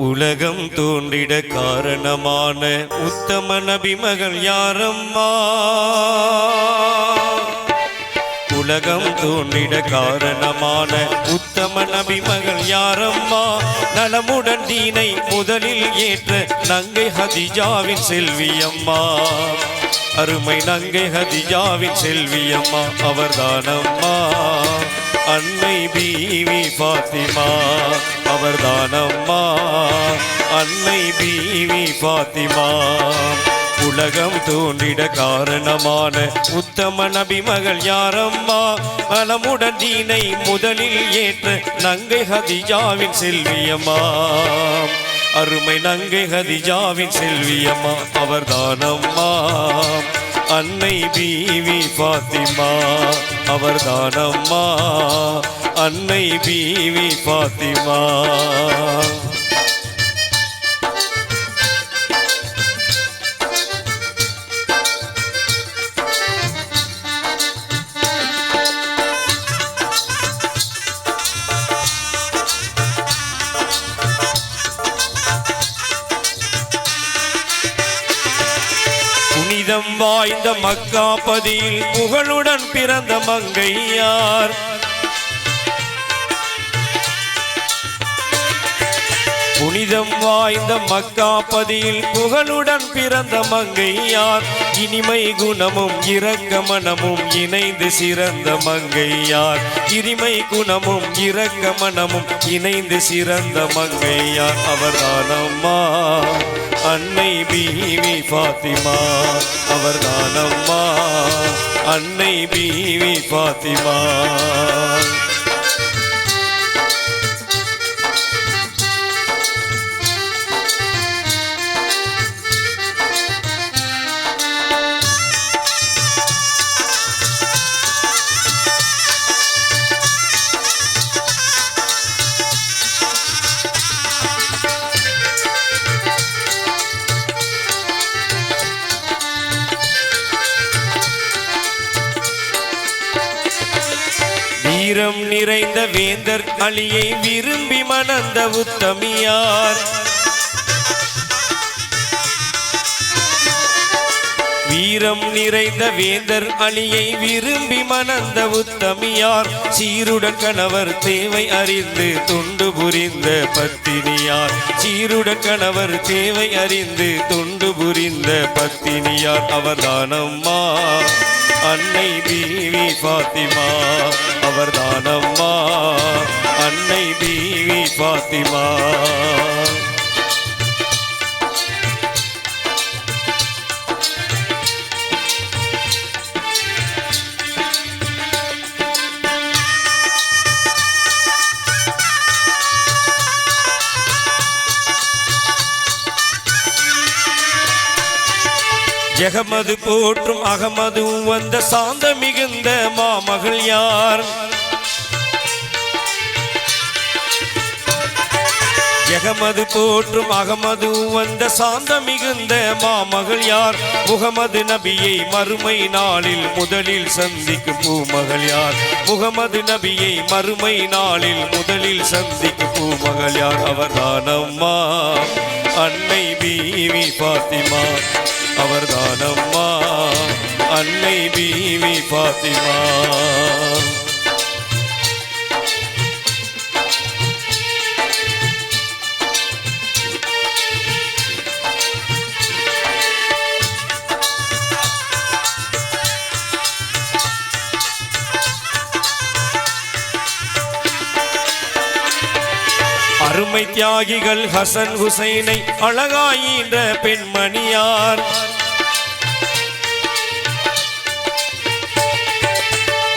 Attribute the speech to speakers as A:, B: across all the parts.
A: உலகம் தோன்றிட காரணமான உத்தம நபி மகள் யாரம்மா? உலகம் தோன்றிட காரணமான உத்தம நபி மகள் யாரம்மா? நலமுடன் தீனை முதலில் ஏற்ற நங்கை ஹதிஜாவின் செல்வியம்மா. அருமை நங்கை ஹதிஜாவின் செல்வியம்மா அவர்தானம்மா. அன்னை பீவி பாத்திமா அவர்தானம்மா. அன்னை பீவி பாத்திமா. உலகம் தோன்றிட காரணமான உத்தம நபி மகள் யாரம்மா? நலமுடன் தீனை முதலில் ஏற்ற நங்கை ஹதிஜாவின் செல்வியம்மா. அருமை நங்கை ஹதிஜாவின் செல்வியம்மா அவர்தானம்மா. அன்னை பீவி பாத்திமா அவர்தானம்மா. அன்னை பீவி பாத்திமா. புனிதம் வாய்ந்த மக்காபதியில் புகழுடன் பிறந்த மங்கையார். புனிதம் வாய்ந்த மக்காபதியில் புகழுடன் பிறந்த மங்கையார். இனிமை குணமும் இரக்க மனமும் இணைந்து சிறந்த மங்கையார். இனிமை குணமும் இரக்க மனமும் இணைந்து சிறந்த மங்கையார் அவர்தானம்மா. அன்னை பீவி பாத்திமா அவர்தானம்மா. அன்னை பீவி பாத்திமா. வீரம் நிறைந்த வேந்தர் அலியை விரும்பி மணந்த உத்தமியார். வீரம் நிறைந்த வேந்தர் அலியை விரும்பி மணந்த உத்தமியார். சீருடன் கணவர் தேவை அறிந்து தொண்டு புரிந்த பத்தினியார். சீருடன் கணவர் தேவை அறிந்து தொண்டு புரிந்த பத்தினியார் அவர்தானம்மா. அன்னை பீவி பாத்திமா அவர்தானம்மா. அன்னை பீவி பாத்திமா. ஜெகமது போற்றும் அகமது வந்த சாந்த மிகுந்த மாமகள் யார்? ஜெகமது போற்றும் அகமது வந்த சாந்த மிகுந்த மாமகள் யார்? முகமது நபியை மறுமை நாளில் முதலில் சந்திக்கும் பூமகள் யார்? முகமது நபியை மறுமை நாளில் முதலில் சந்திக்கும் பூமகள் யார்? அவர்தானம்மா. அன்னை பீவி பாத்திமா அவர்தானம்மா. அன்னை பீவி பாத்திமா. அருமை தியாகிகள் ஹசன் ஹுசைனை அழகாயின்ற பெண்மணியார்.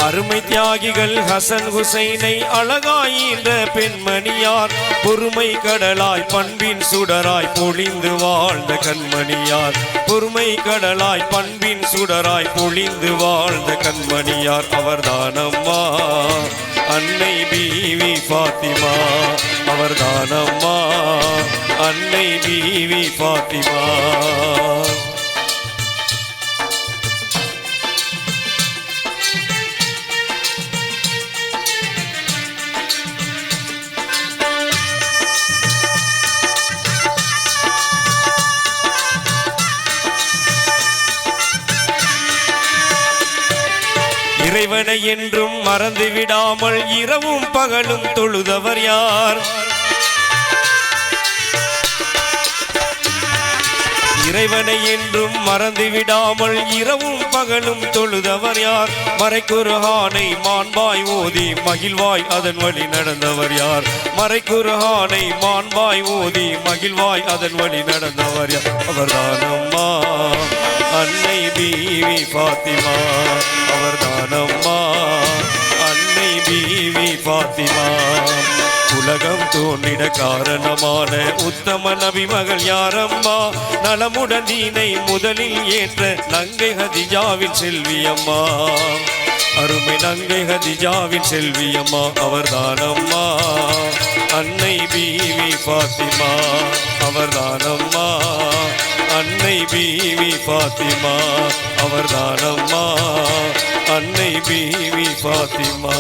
A: அருமை தியாகிகள் ஹசன் ஹுசைனை அழகாயின்ற பெண்மணியார். பொறுமை கடலாய் பண்பின் சுடராய் பொழிந்து வாழ்ந்த கண்மணியார். பொறுமை கடலாய் பண்பின் சுடராய் பொழிந்து வாழ்ந்த கண்மணியார் அவர்தானம்மா. அன்னை பீவி பாத்திமா அவர்தானம்மா. அன்னை பீவி பாத்திமா. இறைவனை என்றும் மறந்து விடாமல் இரவும் பகலும் தொழுதவர் யார்? இறைவனை என்றும் மறந்து விடாமல் இரவும் பகலும் தொழுதவர் யார்? மறைக்குர்ஆனை மாண்பாய் ஓதி மகிழ்வாய் அதன் வழி நடந்தவர் யார்? மறைக்குர்ஆனை மாண்பாய் ஓதி மகிழ்வாய் அதன் வழி நடந்தவர் யார்? அவர்தானம்மா அன்னை பீவி பாத்திமா, அவர்தானம்மா அன்னை பீவி பாத்திமா. உலகம் தோன்றிட காரணமான உத்தம நபி மகள் யாரம்மா? நலமுடன் தீனை முதலில் ஏற்ற நங்கை ஹதிஜாவின் செல்வியம்மா, அருமை நங்கை ஹதிஜாவின் செல்வியம்மா. அவர்தானம்மா அன்னை பீவி பாத்திமா, அவர்தானம்மா அன்னை பீவி பாத்திமா, அவர்தானம்மா அன்னை பீவி பாத்திமா.